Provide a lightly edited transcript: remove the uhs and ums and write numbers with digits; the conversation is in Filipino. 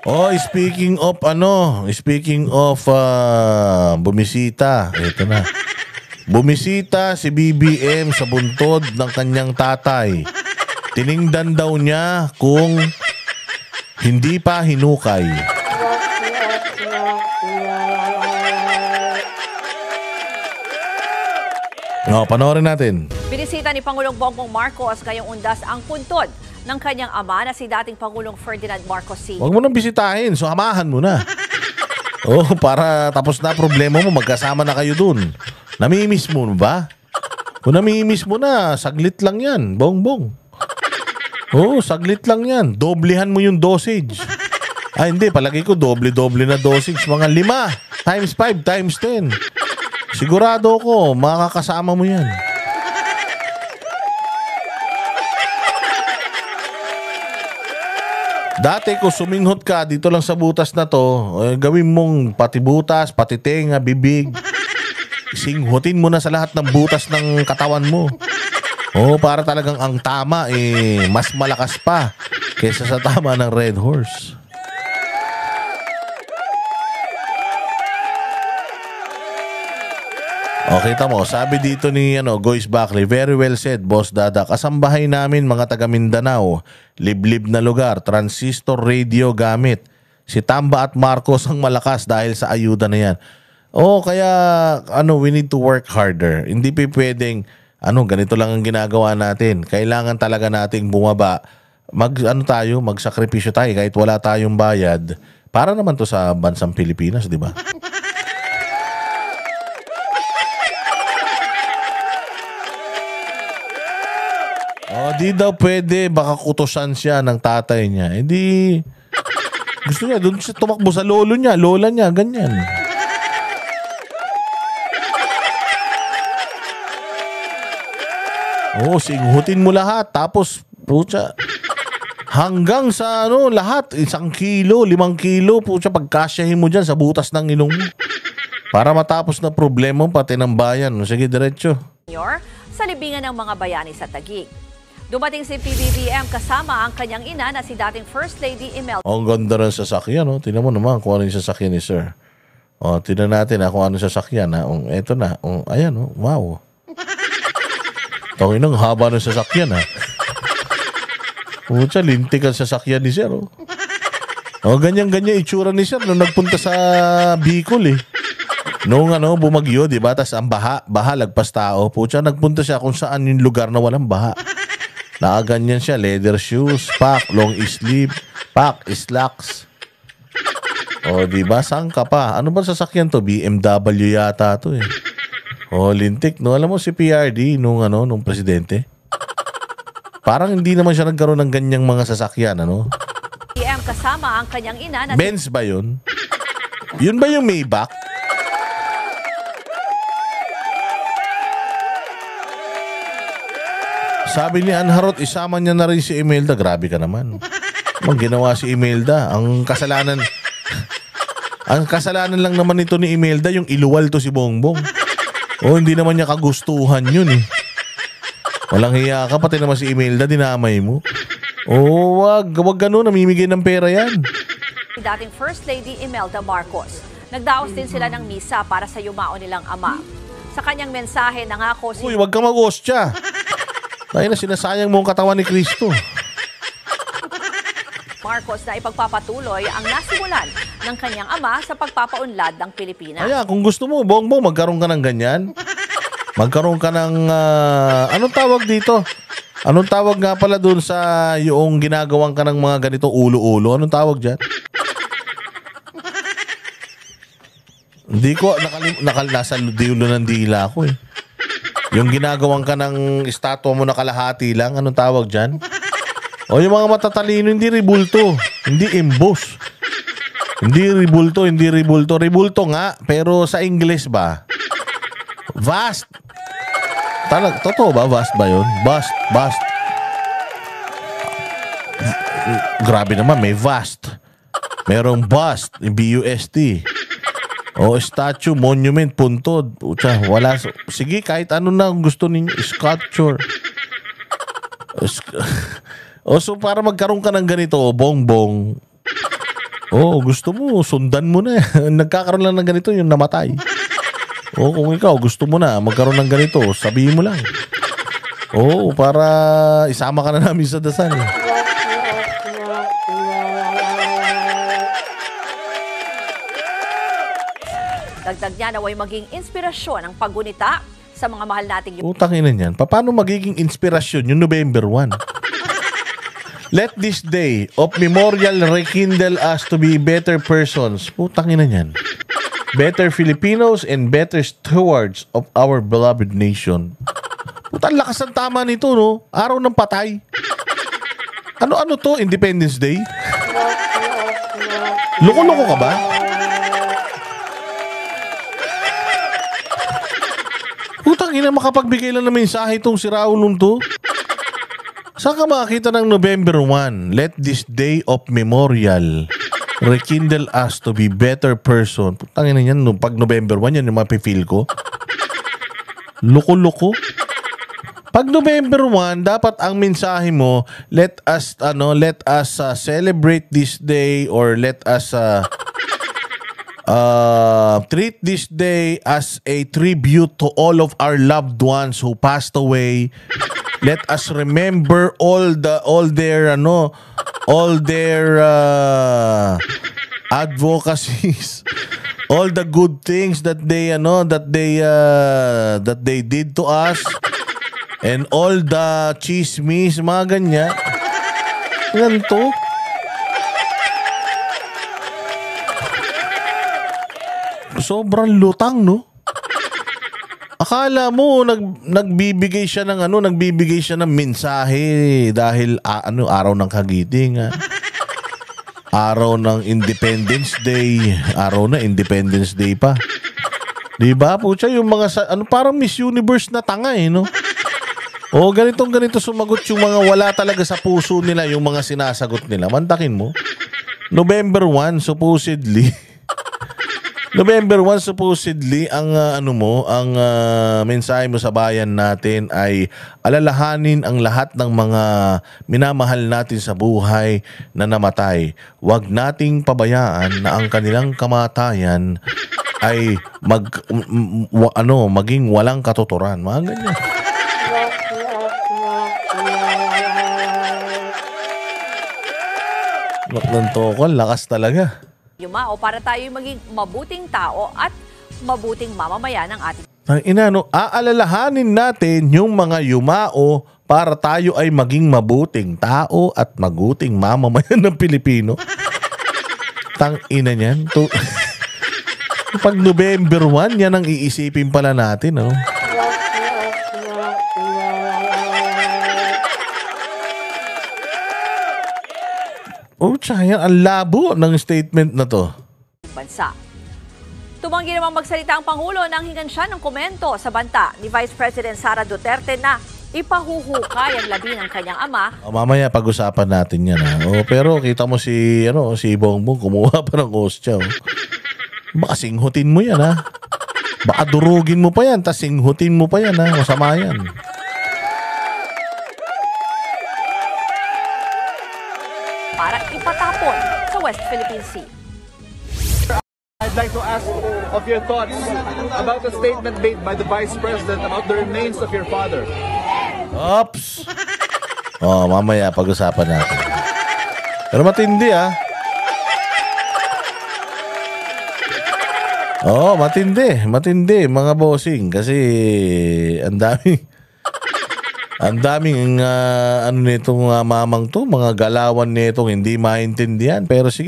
Oh, speaking of bumisita, ito na. Bumisita si BBM sa buntod ng kanyang tatay. Tiningdan daw niya kung hindi pa hinukay. Panoorin natin. Binisita ni Pangulong Bongbong Marcos ngayong undas ang puntod ng kanyang ama na si dating Pangulong Ferdinand Marcos Sr. Huwag mo nang bisitahin, so hamahan mo na. Para tapos na problema mo, magkasama na kayo dun. Namimiss mo ba? Kung namimiss mo na, saglit lang yan, Bongbong. Saglit lang yan. Doblehan mo yung dosage. Hindi, palagi ko doble-doble na dosage. Mga 5 times 5 times 10. Sigurado ko, makakasama mo yan. Dati kung suminghot ka dito lang sa butas na to, gawin mong pati butas, pati tenga, bibig. Singhutin mo na sa lahat ng butas ng katawan mo. Para talagang ang tama mas malakas pa kaysa sa tama ng Red Horse. Kita mo, sabi dito ni Goyce Backley, very well said, Boss Dada. Kasambahay namin mga taga Mindanao, liblib na lugar, transistor radio gamit. Si Tamba at Marcos ang malakas dahil sa ayuda na yan. Kaya we need to work harder. Hindi pwedeng ganito lang ang ginagawa natin. Kailangan talaga nating bumaba. Magsakripisyo tayo kahit wala tayong bayad. Para naman to sa bansang Pilipinas, di ba? Di daw pwede, baka kutusan siya ng tatay niya. Hindi, gusto niya, doon siya tumakbo sa lolo niya, lola niya, ganyan. Singhutin mo lahat, tapos, pucha, hanggang sa lahat, 1 kilo, 5 kilo, pucha, pagkasyahin mo dyan sa butas ng ilong mo. Para matapos na problema pati ng bayan. Sige, diretso. Sa libingan ng mga bayani sa Taguig. Dumating si PBBM kasama ang kanyang ina na si dating First Lady Imelda. Ang ganda rin sasakyan, Tingnan mo naman kung ano yung sasakyan ni Sir. Tingnan natin kung ano sasakyan, Eto na. Ayan, wow. Tawin ng haba ng sasakyan, Pucha, lintik ang sasakyan ni Sir, ganyan-ganyan itsura ni Sir nung nagpunta sa Bicol, Noong bumagyo, di ba? Tas ang baha, lagpas tao. Pucha, nagpunta siya kung saan yung lugar na walang baha. Nakaganyan siya, leather shoes, long sleeve, slacks. Di ba? Saan ka pa? Ano ba sasakyan to? BMW yata to lintik, Alam mo si PRD nung presidente? Parang hindi naman siya nagkaroon ng ganyang mga sasakyan, PM kasama ang kanyang ina na Benz ba yun? Yun ba yung Maybach? Sabi ni Anharot, isama niya na rin si Imelda. Grabe ka naman. Ang ginawa si Imelda, ang kasalanan lang naman ito ni Imelda, yung iluwal to si Bongbong. Hindi naman niya kagustuhan yun Walang hiya ka, pati naman si Imelda, dinamay mo. Wag ganun, namimigay ng pera yan. Dating First Lady Imelda Marcos. Nagdaos din sila ng misa para sa yumao nilang ama. Sa kanyang mensahe, nangako si... Wag ka mag-hostya. Kaya na sinasayang mo ang katawan ni Kristo. Marcos na ipagpapatuloy ang nasimulan ng kanyang ama sa pagpapaunlad ng Pilipinas. Kung gusto mo, Bongbong, magkaroon ka ng ganyan. Magkaroon ka ng... anong tawag dito? Anong tawag nga pala dun sa yung ginagawang ka ng mga ganito ulo-ulo? Anong tawag dyan? Hindi ko, nasa dulo ng dila ko Yung ginagawang ka ng estatwa mo na kalahati lang, anong tawag dyan? Yung mga matatalino, hindi ribulto. Hindi emboss. Hindi ribulto. Ribulto nga, pero sa English ba? Vast. Totoo ba? Vast ba yun? Bust. Grabe naman, may vast. Merong bust, B-U-S-T. Statue, monument, puntod. Pucha, wala. Sige, kahit ano na gusto ninyo. Sculpture. So para magkaroon ka ng ganito, Bongbong, Oo, gusto mo, sundan mo na. Nagkakaroon lang ng ganito yung namatay. Oo, kung ikaw gusto mo na magkaroon ng ganito, sabihin mo lang. Oo, para isama ka na namin sa dasal. Dagdag niya naway maging inspirasyon ang paggunita sa mga mahal nating Utang ina niyan. Paano magiging inspirasyon yung November 1? Let this day of memorial rekindle us to be better persons. Putang ina niyan. Better Filipinos and better stewards of our beloved nation. Putang lakas ang tama nito, no? Araw ng patay. Ano to? Independence Day? Loko-loko ka ba? Putang ina, makapagbigay lang ng mensahe itong si Raulong to. Saan ka makakita ng November 1? Let this day of memorial rekindle us to be better person. Putang ina yan, pag November 1, yan yung mapifeel ko. Loko-loko. Pag November 1, dapat ang mensahe mo, let us celebrate this day or let us treat this day as a tribute to all of our loved ones who passed away. Let us remember all their advocacies, all the good things that they did to us, and all the chismis, mga ganyan. Yan to. Sobrang lutang, no? Akala mo nagbibigay siya ng mensahe dahil araw ng kagitingan. Araw ng Independence Day, Independence Day pa. 'Di ba? Pucha, yung mga parang Miss Universe na tanga no. O ganito sumagot yung mga wala talaga sa puso nila yung mga sinasagot nila. Mantakin mo. November 1 supposedly ang mensahe mo sa bayan natin ay alalahanin ang lahat ng mga minamahal natin sa buhay na namatay. Huwag nating pabayaan na ang kanilang kamatayan ay maging walang katuturan. Mga ganyan. Tokol, lakas talaga. Yumao para tayo maging mabuting tao at mabuting mamamayan ng ating aalalahanin natin yung mga yumao para tayo ay maging mabuting tao at mabuting mamamayan ng Pilipino. Tang ina niyan. Pag November 1, yan ang iisipin pala natin, no? Yan, ang labo ng statement na to. Bansa. Tumanggi namang magsalita ang Pangulo nang hingan siya ng komento sa banta ni Vice President Sara Duterte na ipahuhukay ang labi ng kanyang ama. Mamaya pag-usapan natin yan. Pero kita mo si Bongbong kumuha pa ng ostya. Baka singhutin mo yan. Baka durugin mo pa yan, tas singhutin mo pa yan. Masama yan. Para ipatapon sa West Philippine Sea. I'd like to ask of your thoughts about the statement made by the Vice President about the remains of your father. Oops! Mamaya pag-usapan natin. Pero matindi matindi mga bossing kasi ang daming nitong mamang to, mga galawan nitong hindi maintindihan pero sige.